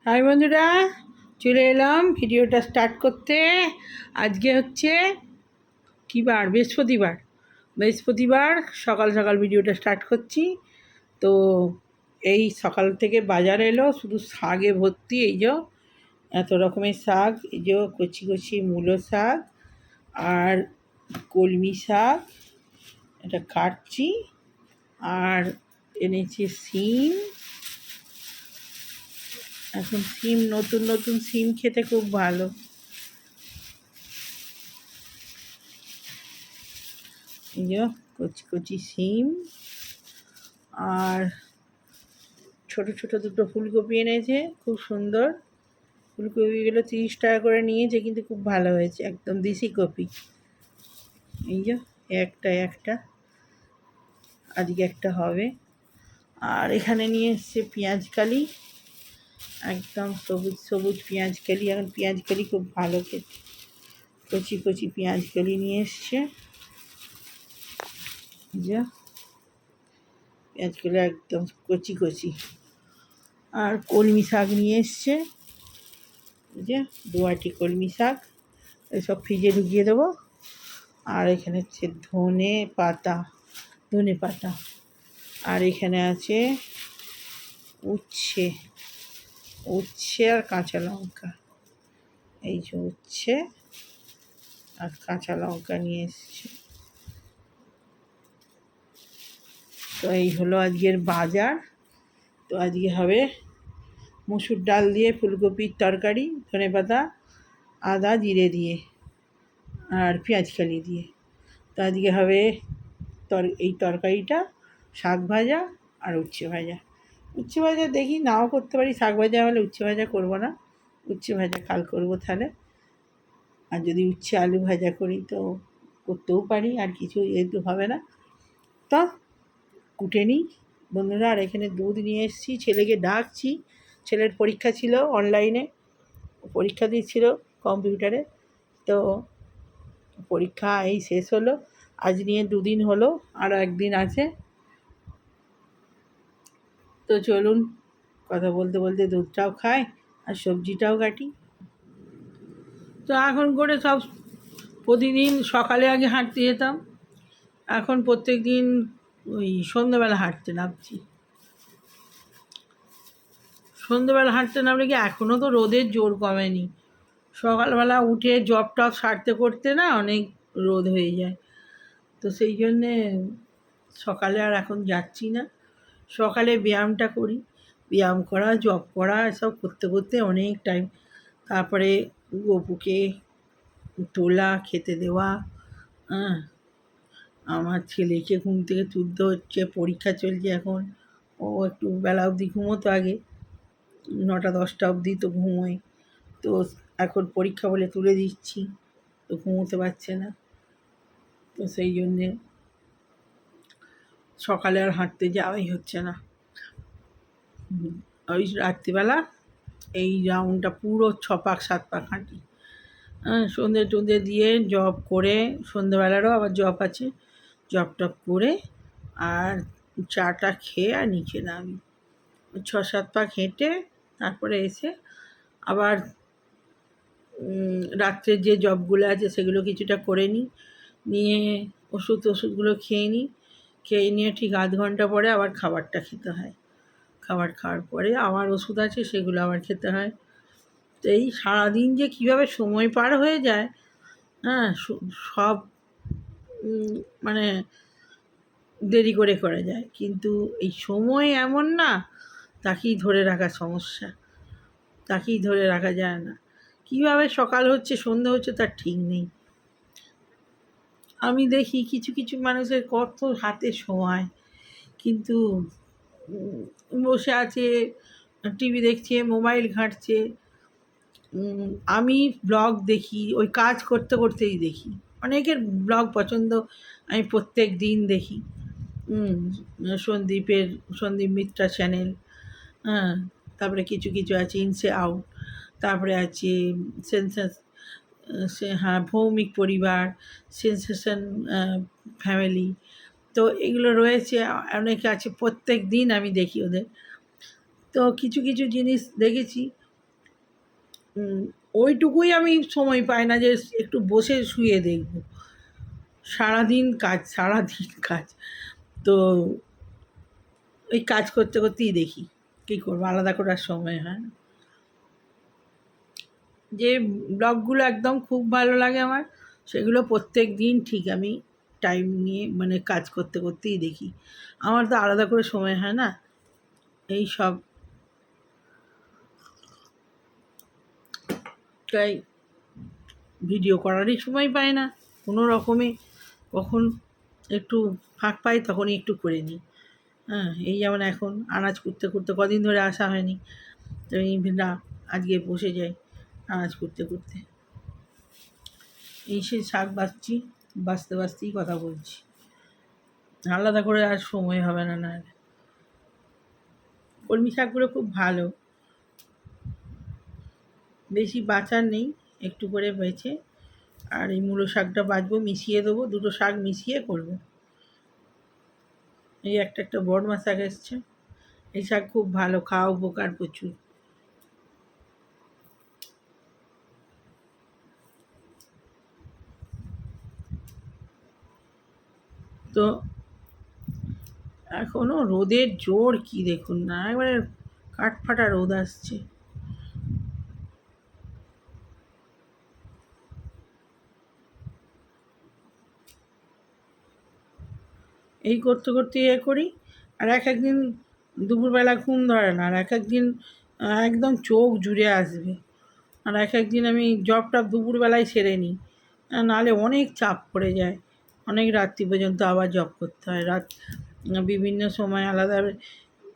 High বন্ধুরা, চলে এলাম ভিডিওটা স্টার্ট করতে। আজকে হচ্ছে কী বার? বৃহস্পতিবার সকাল সকাল ভিডিওটা স্টার্ট করছি। তো এই সকাল থেকে বাজার এলো, শুধু শাকে ভর্তি। এই যে এত রকমের শাক, এই যে কচি কচি মূলো শাক আর কলমি শাক, এটা কাটছি। আর এনেছি শিম। এখন শিম, নতুন নতুন শিম খেতে খুব ভালো। এই যে কচি কচি শিম আর ছোট ছোট দুটো ফুলকপি এনেছে, খুব সুন্দর। ফুলকপিগুলো 30 টাকা করে নিয়েছে, কিন্তু খুব ভালো হয়েছে, একদম দেশি কপি। এই যে একটা একটা আজকে একটা হবে। আর এখানে নিয়ে এসছে পেঁয়াজ কালি, একদম সবুজ সবুজ পেঁয়াজ কালি। এখন পেঁয়াজ কালি খুব ভালো খেতে, কচি কচি পেঁয়াজ কালি নিয়ে এসছে। যে পেঁয়াজগুলো একদম কচি কচি। আর কলমি শাক নিয়ে এসছে, যে 2 আঁটি কলমি শাক, এসব ফ্রিজে ঢুকিয়ে দেবো। আর এখানে হচ্ছে ধনে পাতা। আর এখানে আছে উচ্ছে আর কাঁচা লঙ্কা। এই যে উচ্ছে আর কাঁচা লঙ্কা নিয়ে এসছে। তো এই হলো আজকের বাজার। তো আজকে হবে মসুর ডাল দিয়ে ফুলকপির তরকারি, ধনেপাতা, আদা জিরে দিয়ে আর পেঁয়াজ কালি দিয়ে। তো আজকে হবে এই তরকারিটা শাক ভাজা আর উচ্ছে ভাজা দেখি নাও করতে পারি। শাক ভাজা হলে উচ্ছে ভাজা করবো না, উচ্ছে ভাজা কাল করবো তাহলে। আর যদি উচ্ছে আলু ভাজা করি তো করতেও পারি, আর কিছু যেহেতু হবে না। তো কুটে নিই বন্ধুরা। আর এখানে দুধ নিয়ে এসেছি, ছেলেকে ডাকছি। ছেলের পরীক্ষা ছিল, অনলাইনে পরীক্ষা দিচ্ছিল কম্পিউটারে। তো পরীক্ষা এই শেষ হলো, আজ নিয়ে 2 দিন হলো, আরও 1 দিন আছে। তো চলুন কথা বলতে বলতে দুধটাও খাই আর সবজিটাও কাটি। তো এখন করে সব প্রতিদিন সকালে আগে হাঁটতে যেতাম, এখন প্রত্যেক দিন ওই সন্ধ্যেবেলা হাঁটতে নামছি। সন্ধ্যেবেলা হাঁটতে নামলে কি, এখনও তো রোদের জোর কমেনি। সকালবেলা উঠে জব টব সারতে করতে না অনেক রোদ হয়ে যায়। তো সেই জন্যে সকালে আর এখন যাচ্ছি না। সকালে ব্যায়ামটা করি, ব্যায়াম করা, জব করা, এসব করতে করতে অনেক টাইম। তারপরে গপুকে তোলা, খেতে দেওয়া। হ্যাঁ, আমার ছেলেকে ঘুম থেকে তুলতে হচ্ছে, পরীক্ষা চলছে এখন। ও একটু বেলা অবধি ঘুমোতো আগে, 9টা 10টা অবধি তো ঘুমোয়। তো এখন পরীক্ষা বলে তুলে দিচ্ছি, তো ঘুমোতে পারছে না। তো সেই জন্যে সকালে আর হাঁটতে যাওয়াই হচ্ছে না। ওই রাত্রিবেলা এই রাউন্ডটা পুরো 6 পাক 7 পাক হাঁটি। সন্ধে টন্ধে দিয়ে জব করে, সন্ধেবেলারও আবার জব আছে, জব টব করে আর চাটা খেয়ে আর নিচে নামি। 6-7 পাক হেঁটে তারপরে এসে আবার রাত্রের যে জবগুলো আছে সেগুলো কিছুটা করে নিয়ে ওষুধগুলো খেয়ে নিয়ে ঠিক 1/2 ঘন্টা পরে আবার খাবারটা খেতে হয়। খাবার খাওয়ার পরে আবার ওষুধ আছে, সেগুলো আবার খেতে হয়। তো এই সারাদিন যে কীভাবে সময় পার হয়ে যায়, হ্যাঁ, সব মানে দেরি করে করা যায়, কিন্তু এই সময় এমন না, তাকেই ধরে রাখা সমস্যা, তাকেই ধরে রাখা যায় না। কীভাবে সকাল হচ্ছে সন্ধ্যে হচ্ছে তার ঠিক নেই। আমি দেখি কিছু কিছু মানুষের কত হাতে সময়, কিন্তু বসে আছে, টিভি দেখছে, মোবাইল ঘাঁটছে। আমি ব্লগ দেখি, ওই কাজ করতে করতেই দেখি। অনেকের ব্লগ পছন্দ, আমি প্রত্যেক দিন দেখি। সন্দীপ মিত্রা চ্যানেল, হ্যাঁ, তারপরে কিছু কিছু আছে ইনসে আউট, তারপরে আছে ভৌমিক পরিবার, সেন্সেশন ফ্যামিলি। তো এগুলো রয়েছে, অনেকে আছে, প্রত্যেক দিন আমি দেখি ওদের। তো কিছু কিছু জিনিস দেখেছি, ওইটুকুই আমি সময় পাই না যে একটু বসে শুয়ে দেখব। সারাদিন কাজ, সারাদিন কাজ। তো ওই কাজ করতে করতেই দেখি, কী করবো, আলাদা করার সময় হয় না। যে ব্লগগুলো একদম খুব ভালো লাগে আমার, সেগুলো প্রত্যেক দিন ঠিক আমি টাইম নিয়ে মানে কাজ করতে করতেই দেখি। আমার তো আলাদা করে সময় হয় না এই সব, তাই ভিডিও করারই সময় পাই না কোনো রকমে। কখন একটু ফাঁক পাই তখনই একটু করে নিই। হ্যাঁ, এই যেমন এখন আনাজ করতে করতে কদিন ধরে আসা হয়নি, তো এই না আজকে বসে যাই আনাজ করতে করতে। এই সে শাক বাছছি, বাছতে বাছতেই কথা বলছি, আলাদা করে আর সময় হবে না। না, কলমি শাকগুলো খুব ভালো, বেশি বাছার নেই, একটু করে বেছে। আর এই মূলো শাকটা বাছবো, মিশিয়ে দেবো, দুটো শাক মিশিয়ে করবো। এই একটা একটা বড়মা শাক এসছে, এই শাক খুব ভালো, খাওয়া উপকার প্রচুর। তো এখনও রোদের জোর কি দেখুন না, একবারে কাঠফাটা রোদ আসছে। এই করতে করতে করি। আর এক একদিন দুপুরবেলা ঘুম ধরে না, আর এক একদিন একদম চোখ জুড়ে আসবে। আর এক একদিন আমি জব টব দুপুরবেলায় সেরে নিই, নাহলে অনেক চাপ পড়ে যায়, অনেক রাত্রি পর্যন্ত আবার জব করতে হয়। রাত বিভিন্ন সময় আলাদা।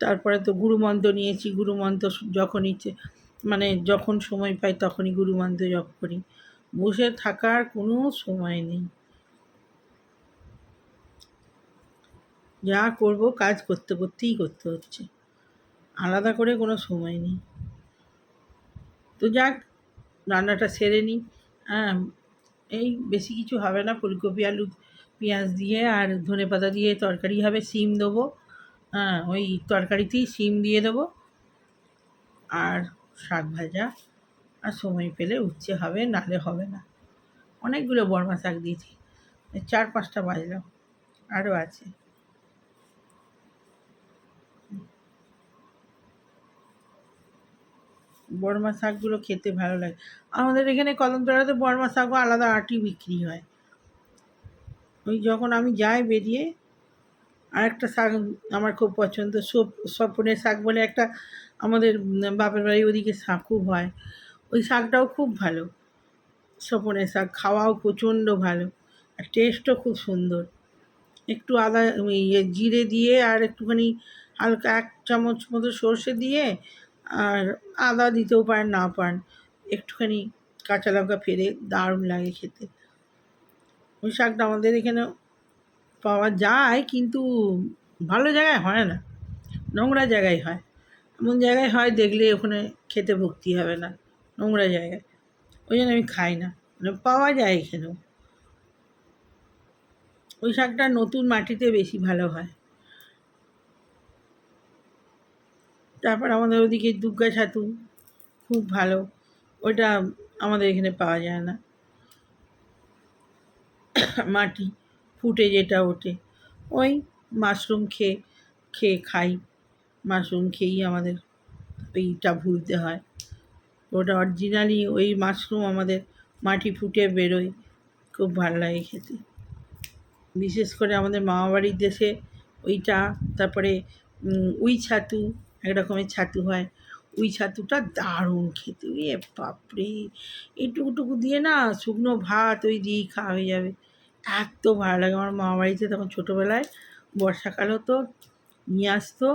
তারপরে তো গুরুমন্ত্র নিয়েছি, গুরুমন্ত্র যখন ইচ্ছে মানে যখন সময় পাই তখনই গুরুমন্ত্র জপ করি। বসে থাকার কোনো সময় নেই, যা করব কাজ করতে করতেই করতে হচ্ছে, আলাদা করে কোনো সময় নেই। তো যাক, রান্নাটা সেরে নিই। হ্যাঁ, এই বেশি কিছু হবে না, ফুলকপি আলু পেঁয়াজ দিয়ে আর ধনেপাতা দিয়ে তরকারি হবে, শিম দেবো। হ্যাঁ, ওই তরকারিতেই শিম দিয়ে দেবো, আর শাক ভাজা, আর সময় পেলে উচ্ছে হবে, নাহলে হবে না। অনেকগুলো বড়মা শাক দিয়েছি, 4-5টা বাজলাম, আরও আছে। বড়মা শাকগুলো খেতে ভালো লাগে। আমাদের এখানে কদমতলাতে বড়মা শাকও আলাদা আঁটি বিক্রি হয়। ওই যখন আমি যাই বেরিয়ে, আরেকটা শাক আমার খুব পছন্দ, স্বপনের শাক বলে একটা আমাদের বাপের বাড়ির ওদিকে শাক খুব হয়, ওই শাকটাও খুব ভালো। স্বপনের শাক খাওয়াও প্রচণ্ড ভালো, আর টেস্টও খুব সুন্দর। একটু আদা জিরে দিয়ে আর একটুখানি হালকা 1 চামচ মতো সর্ষে দিয়ে, আর আদা দিতেও পারেন, না পারেন, একটুখানি কাঁচা লঙ্কা ফেলে দারুণ লাগে খেতে। ওই শাকটা আমাদের এখানে পাওয়া যায়, কিন্তু ভালো জায়গায় হয় না, নোংরা জায়গায় হয়। এমন জায়গায় হয় দেখলে ওখানে খেতে ভক্তি হবে না, নোংরা জায়গায়। ওই জন্য আমি খাই না, মানে পাওয়া যায় এখানেও। ওই শাকটা নতুন মাটিতে বেশি ভালো হয়। তারপর আমাদের ওদিকে দুর্গা ছাতু খুব ভালো, ওইটা আমাদের এখানে পাওয়া যায় না। মাটি ফুটে যেটা ওঠে, ওই মাশরুম খেয়ে খেয়ে খাই, মাশরুম খেয়েই আমাদের ওইটা ভুলতে হয়। ওটা অরিজিনালি ওই মাশরুম আমাদের মাটি ফুটে বেরোয়, খুব ভালো লাগে খেতে। বিশেষ করে আমাদের মামাবাড়ির দেশে ওইটা। তারপরে উই ছাতু, এক রকমের ছাতু হয়, উই ছাতুটা দারুণ খেতে, এ বাপরে, এইটুকুটুকু দিয়ে না শুকনো ভাত ওই দিয়েই খাওয়া হয়ে যাবে, এত ভালো লাগে। আমার মামাবাড়িতে তখন ছোটোবেলায় বর্ষাকাল হতো, নিয়ে আসতো,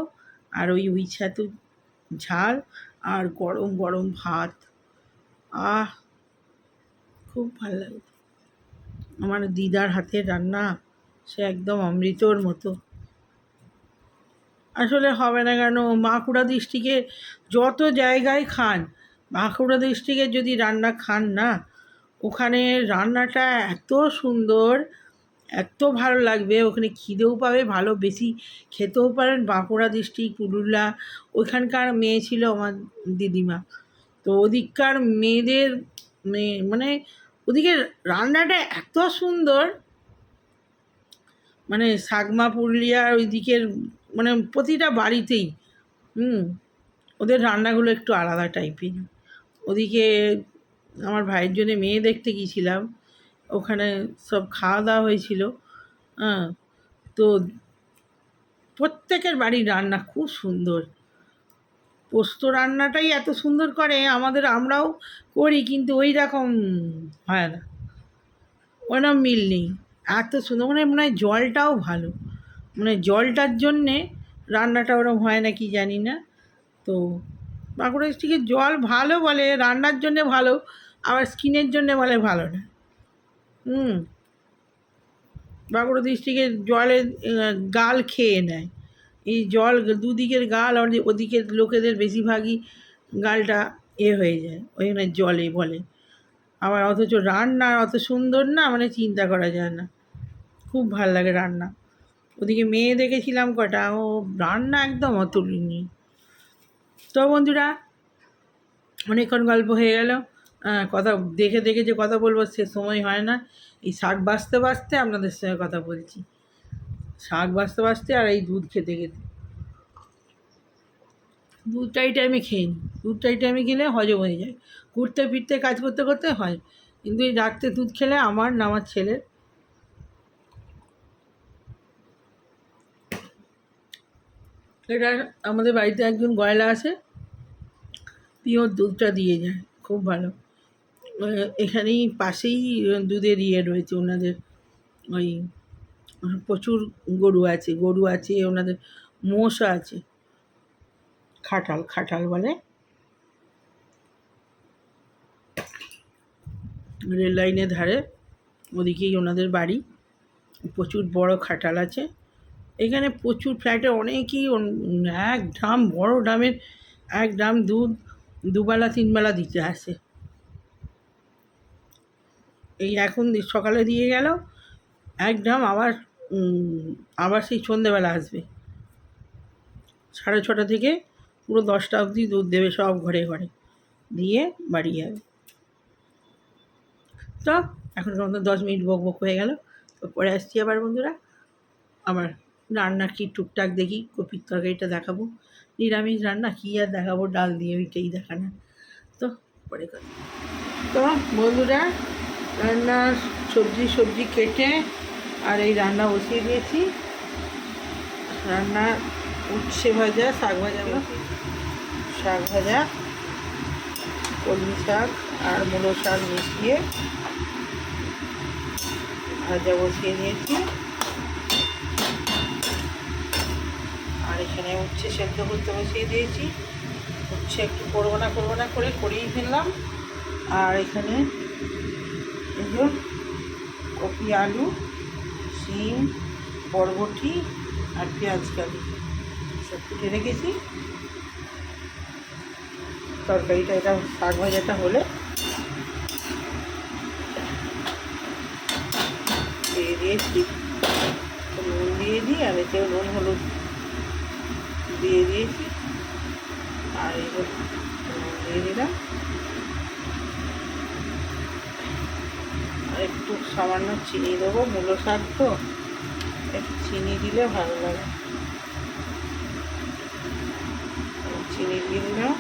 আর ওই উই ছাতু ঝাল আর গরম গরম ভাত, আহ, খুব ভালো লাগে। আমার দিদার হাতের রান্না সে একদম অমৃতর মতো। আসলে হবে না কেন, বাঁকুড়া ডিস্ট্রিক্টে যত জায়গায় খান, বাঁকুড়া ডিস্ট্রিক্টে যদি রান্না খান না, ওখানে রান্নাটা এত সুন্দর, এত ভালো লাগবে, ওখানে খিদেও পাবে ভালো, বেশি খেতেও পারেন। বাঁকুড়া ডিস্ট্রিক্ট পুরুলিয়া, ওইখানকার মেয়ে ছিল আমার দিদিমা, তো ওদিককার মেয়েদের মানে ওদিকে রান্নাটা এত সুন্দর, মানে সাগমা পুরুলিয়ার ওই দিকের মানে প্রতিটা বাড়িতেই ওদের রান্নাগুলো একটু আলাদা টাইপের। ওদিকে আমার ভাইয়ের জন্যে মেয়ে দেখতে গিয়েছিলাম, ওখানে সব খাওয়া দাওয়া হয়েছিল। হ্যাঁ, তো প্রত্যেকের বাড়ির রান্না খুব সুন্দর। পোস্ত রান্নাটাই এত সুন্দর করে, আমরাও করি, কিন্তু ওই রকম হয় না, ওরকম মিল নেই। এত সুন্দর, মানে মনে হয় জলটাও ভালো, মানে জলটার জন্যে রান্নাটা ওরকম হয় না কি জানি না। তো বাঁকুড়া ডিস্ট্রিক্টের জল ভালো বলে, রান্নার জন্যে ভালো, আবার স্কিনের জন্যে বলে ভালো না। বাঁকুড়া ডিস্ট্রিক্টের জলের গাল খেয়ে নেয়, এই জল দুদিকের গাল, ওদিকের লোকেদের বেশিরভাগই গালটা হয়ে যায়, ওই জন্য জলে বলে। আবার অথচ রান্না অত সুন্দর না, মানে চিন্তা করা যায় না, খুব ভাল লাগে রান্না। ওদিকে মেয়ে দেখেছিলাম কটা, ও রান্না একদম অতুলনীয়। তো বন্ধুরা, অনেকক্ষণ গল্প হয়ে গেল, কথা দেখে দেখে যে কথা বলবো সে সময় হয় না। এই শাক বাছতে বাছতে আপনাদের সঙ্গে কথা বলছি, শাক বাছতে বাছতে আর এই দুধ খেতে খেতে। দুধটা এই টাইমে খেয়ে নিই, দুধটা এই টাইমে খেলে হজম হয়ে যায়, ঘুরতে ফিরতে কাজ করতে করতে হয়, কিন্তু এই রাত্রে দুধ খেলে আমার না আমার ছেলের। এটা আমাদের বাড়িতে একজন গয়লা আছে, পিওর দুধটা দিয়ে যায়, খুব ভালো। এখানেই পাশেই দুধের রয়েছে ওনাদের, ওই প্রচুর গরু আছে ওনাদের, মোষও আছে, খাটাল বলে। রেল লাইনের ধারে ওদিকেই ওনাদের বাড়ি, প্রচুর বড় খাটাল আছে। এখানে প্রচুর ফ্ল্যাটে অনেকেই এক ড্রাম, বড় ড্রামের এক ড্রাম দুধ দুবেলা তিনবেলা দিতে আসে। এই এখন সকালে দিয়ে গেল এক ড্রাম, আবার সেই সন্ধেবেলা আসবে, 6:30 থেকে পুরো 10টা অবধি দুধ দেবে, সব ঘরে ঘরে দিয়ে বাড়ি যাবে। তো এখন 10 মিনিট বক হয়ে গেল, তো পরে আসছি আবার বন্ধুরা। আমার রান্নার কি টুকটাক দেখি, কপির তরকারিটা দেখাবো, নিরামিষ রান্না কী আর দেখাবো, ডাল দিয়ে ওইটাই দেখানো। তো পরে কথা। তো বন্ধুরা, রান্নার সবজি কেটে আর এই রান্না বসিয়ে দিয়েছি। রান্না উচ্ছে ভাজা, শাক ভাজা, কলমি শাক আর মূলো শাক মিশিয়ে ভাজা বসিয়ে দিয়েছি। আর এখানে উচ্ছে সেদ্ধ করতে বসিয়ে দিয়েছি, উচ্ছে একটু করবো না করে করেই ফেললাম। আর এখানে এই যে কপি, আলু, শিম, বরবটি আর পেঁয়াজ কালি সব কেটে রেখেছি। তরকারিটা, এটা শাক ভাজাটা হলে দিয়ে দিয়েছি, নুন দিয়ে দিই, আর এতেও নুন হলুদ দিয়ে দিয়েছি, আর এই নুন দিয়ে দিলাম, আর একটু সামান্য চিনি দেবো, মূলো শাক তো একটু চিনি দিলে ভালো লাগে, চিনি দিয়ে দিলাম।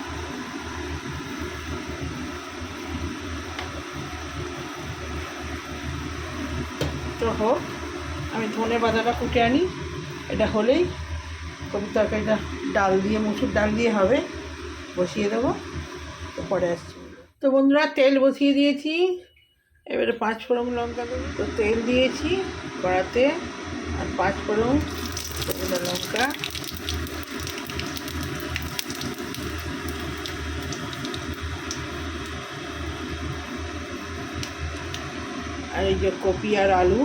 তো হোক, আমি ধনে পাতাটা কুটে আনি, এটা হলেই কপির তরকারিটা ডাল দিয়ে, মুসুর ডাল দিয়ে হবে, বসিয়ে দেবো। তো পরে আসছি। তো বন্ধুরা, তেল বসিয়ে দিয়েছি, এবারে 5 ফোড়ন লঙ্কা দেবো। তো তেল দিয়েছি কড়াতে, আর 5 ফোড়ন, শুকনো লঙ্কা, আর এই যে কপি আর আলু,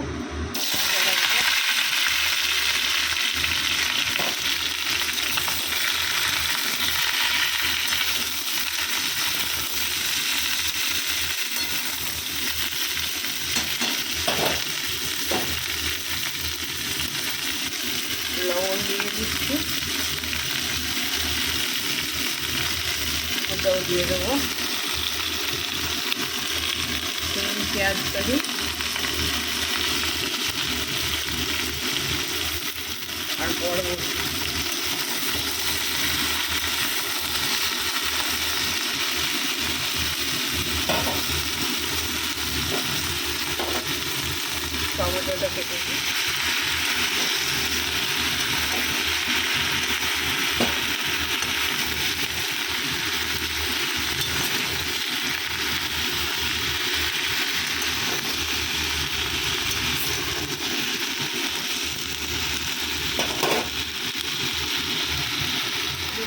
লবণ দিয়ে দিচ্ছি, এটাও দিয়ে দিয়ে দেবো পেঁয়াজ কাটি আর বরবটি। টমেটোটা কেটে দিই।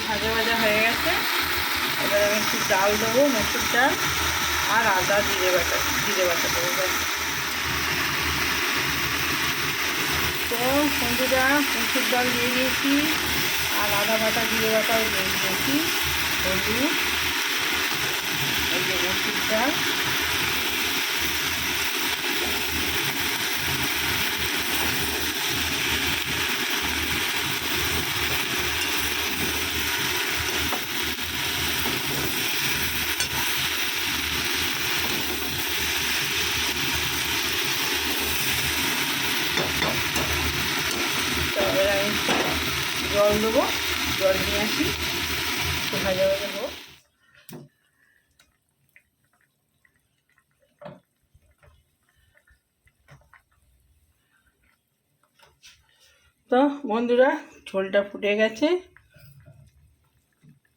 ভাজা ভাজা হয়ে গেছে, এবার আমি একটু ডাল দেবো, মসুর ডাল আর আদা জিরে বাটা দেবো। তো বন্ধুরা মসুর ডাল দিয়ে দিয়েছি আর আদা বাটা জিরে বাটাও দিয়ে দিয়েছি, হলুদ, এই যে মসুর ডাল, তারপরে আমি জল দেবো, জল নিয়ে আসি, একটু ভাজা ভাজা হোক। তো বন্ধুরা ঝোলটা ফুটে গেছে,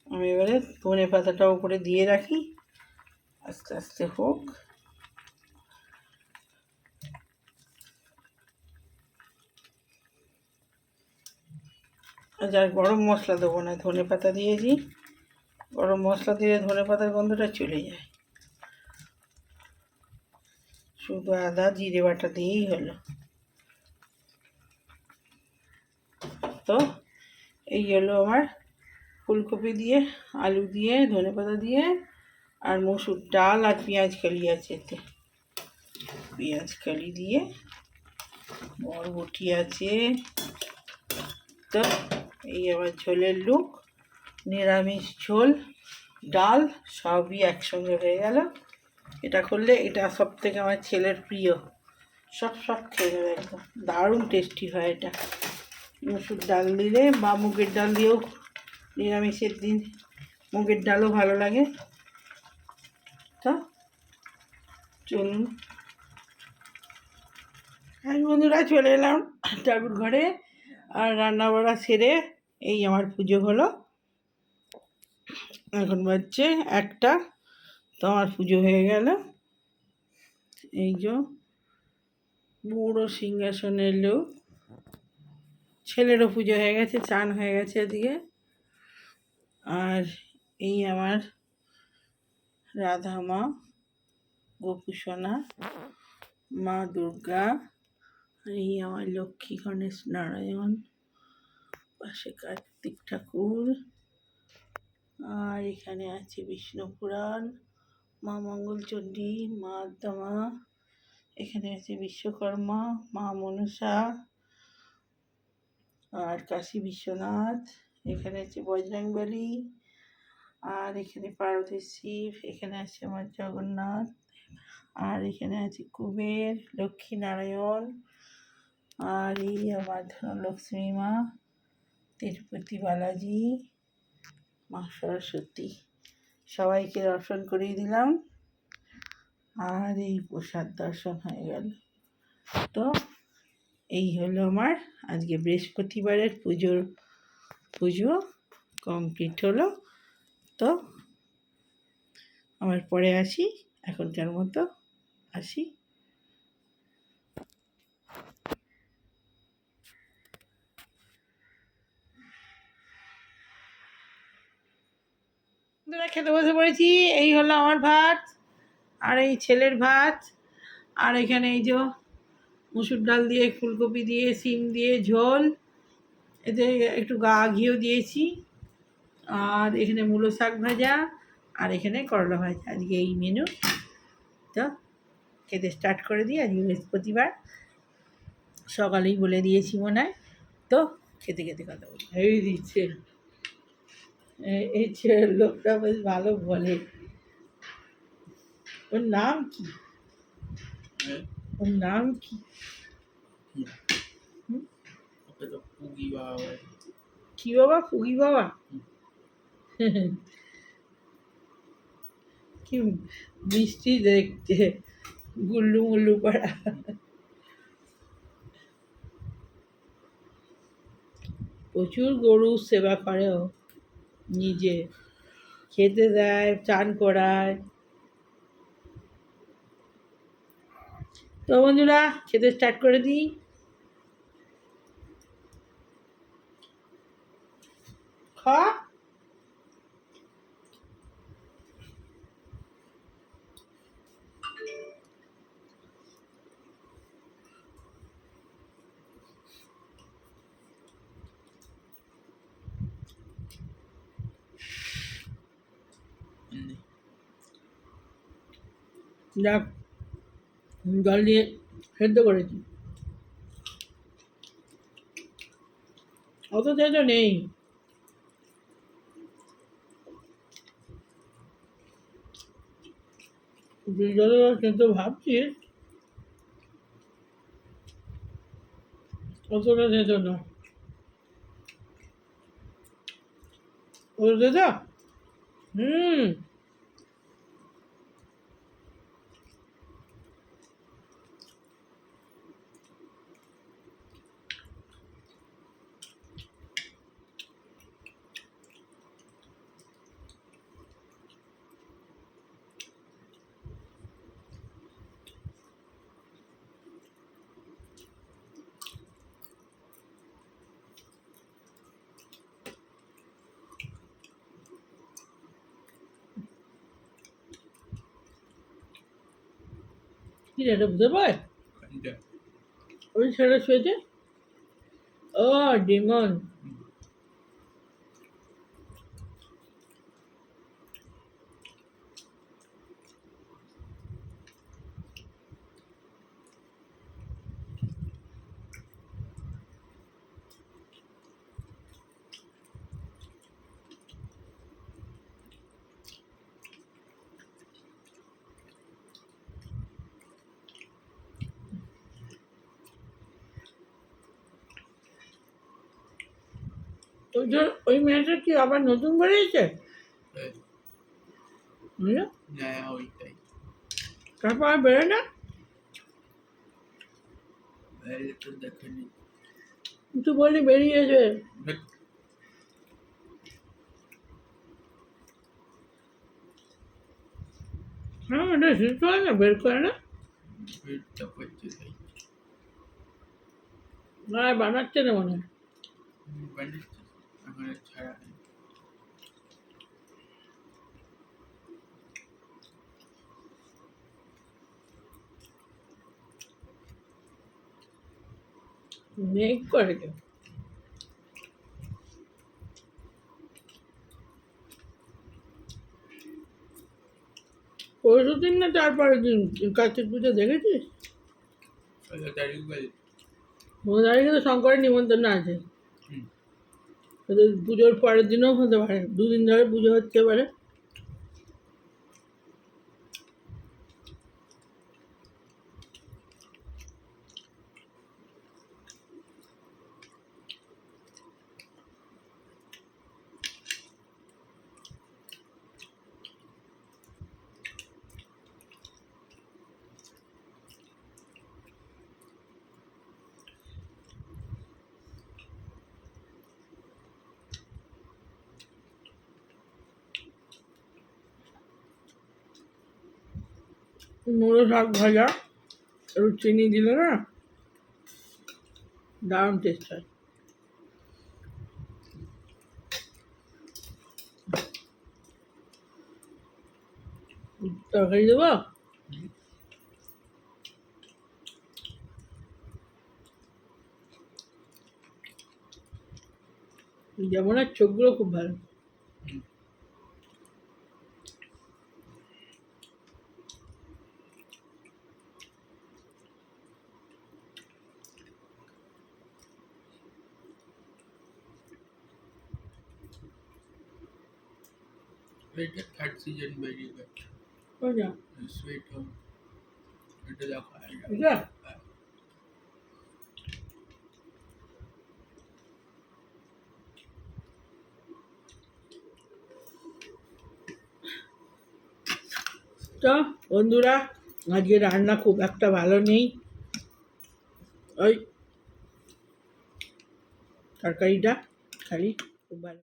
আমি এবারে ধনে পাতাটা উপরে দিয়ে রাখি, আস্তে আস্তে হোক। আর গরম মশলা দেবো না, ধনে পাতা দিয়েছি, গরম মশলা দিয়ে ধনে পাতার গন্ধটা চলে যায়, শুধু আদা জিরে বাটা দিয়েই হলো। তো এই হলো আমার ফুলকপি দিয়ে, আলু দিয়ে, ধনে পাতা দিয়ে আর মসুর ডাল আর পেঁয়াজ কালি আছে, এতে পেঁয়াজ কালি দিয়ে বরবটি আছে। তো এই আমার ঝোলের লুক, নিরামিষ ঝোল, ডাল সবই একসঙ্গে হয়ে গেল। এটা করলে এটা সব থেকে আমার ছেলের প্রিয়, সব খেয়ে যাবে একদম, দারুণ টেস্টি হয় এটা। মসুর ডাল দিলে বা মুগের ডাল দিয়েও, নিরামিষের দিন মুগের ডালও ভালো লাগে। তো চলুন বন্ধুরা চলে এলাম ঠাকুর ঘরে, আর রান্না বাড়া সেরে এই আমার পুজো হলো, এখন বাজছে 1টা। তো আমার পুজো হয়ে গেল, এই যে বুড়ো সিংহাসনের লোক, ছেলেরও পুজো হয়ে গেছে, চান হয়ে গেছে এদিকে। আর এই আমার রাধা মা, গোপুসোনা, মা দুর্গা, এই আমার লক্ষ্মী গণেশ নারায়ণ, পাশে কার্তিক ঠাকুর, আর এখানে আছে বিষ্ণু পুরাণ, মা মঙ্গলচণ্ডী, মা আদ্যামা, এখানে আছে বিশ্বকর্মা, মা মনসা আর কাশী বিশ্বনাথ, এখানে আছে বজরংবলী, আর এখানে পার্বতী শিব, এখানে আছে আমার জগন্নাথ, আর এখানে আছে কুবের, লক্ষ্মী নারায়ণ, আর এই আমার ধনলক্ষ্মী মা, তিরুপতি বালাজি, মা সরস্বতী, সবাইকে দর্শন করিয়ে দিলাম, আর এই প্রসাদ দর্শন হয়ে গেল। তো এই হলো আমার আজকে বৃহস্পতিবারের পুজো কমপ্লিট হলো। তো আমার পরে আসি, এখনকার মতো আসি। খেতে বসে পড়েছি, এই হলো আমার ভাত আর এই ছেলের ভাত, আর এখানে এই যে মসুর ডাল দিয়ে, ফুলকপি দিয়ে, শিম দিয়ে ঝোল, এতে একটু ঘিও দিয়েছি, আর এখানে মূলো শাক ভাজা, আর এখানে করলা ভাজা, আজকে এই মেনু। তো খেতে স্টার্ট করে দিই, আজকে বৃহস্পতিবার, সকালেই বলে দিয়েছি মনে হয়। তো খেতে খেতে কথা বলি, এই দিচ্ছে এই ছেলের লোকটা বেশ ভালো বলে। ওর নাম কি? হ্যাঁ, ওর নাম কি? কি? হুম? ওকে তো পুগি বাবা বলে। কি বাবা? ফুগি বাবা? কি মিষ্টি দেখতে, গুল্লু মুল্লু পাড়া। প্রচুর গরু সেবা করে ও, নিজে খেতে দেয়, চান করায়। তো বন্ধুরা, খেতে স্টার্ট করে দিই। খা। এমনি। যাক, জল দিয়ে সেদ্ধ করেছি। অত তেতো নেই। তুই যত তেতো ভাবছিস, অতটা তেতো না। অত তেতো? হুম। কি রে, এটা বুঝতে পায়? খানিকটা। ওই ছেলেটা শুয়েছে। ও, ডিমন। ওই মেয়েটা কি আবার নতুন বেরিয়েছে? এই, বুঝলো? হ্যাঁ, ওইটাই। তারপর আর বেরোয় না? বাইরে তো দেখেনি। তুই বললি বেরিয়েছে। বাট হ্যাঁ, এটা শেষ করে না, বের করে না। ভিড়টা করছে তাই। না, বানাচ্ছে না মনে হয়। বানিয়েছে। এখন আর ছাড়া নেই। মেঘ করেছে। পরশু দিন না তারপরের দিন কার্তিক পুজো দেখেছিস? ওই তারিখ বলে। 15 তারিখে তো শঙ্করের নিমন্ত্রণ আছে। হুম। তো পুজোর পরের দিনও হতে পারে, দুদিন ধরে পুজো হচ্ছে পারে। মুলো শাক ভাজা, একটু চিনি দিলে না দারুণ টেস্ট হয়। তরকারি দেবো? যেমন আর চোখগুলো খুব ভালো। সোয়েটার থার্ড সিজন বেরিয়ে গেছে কোনটা সোয়েটার এটা দেখা এটা তো বন্ধুরা আজকে রান্না খুব একটা ভালো নেই ওই তরকারিটা খালি খুব ভালো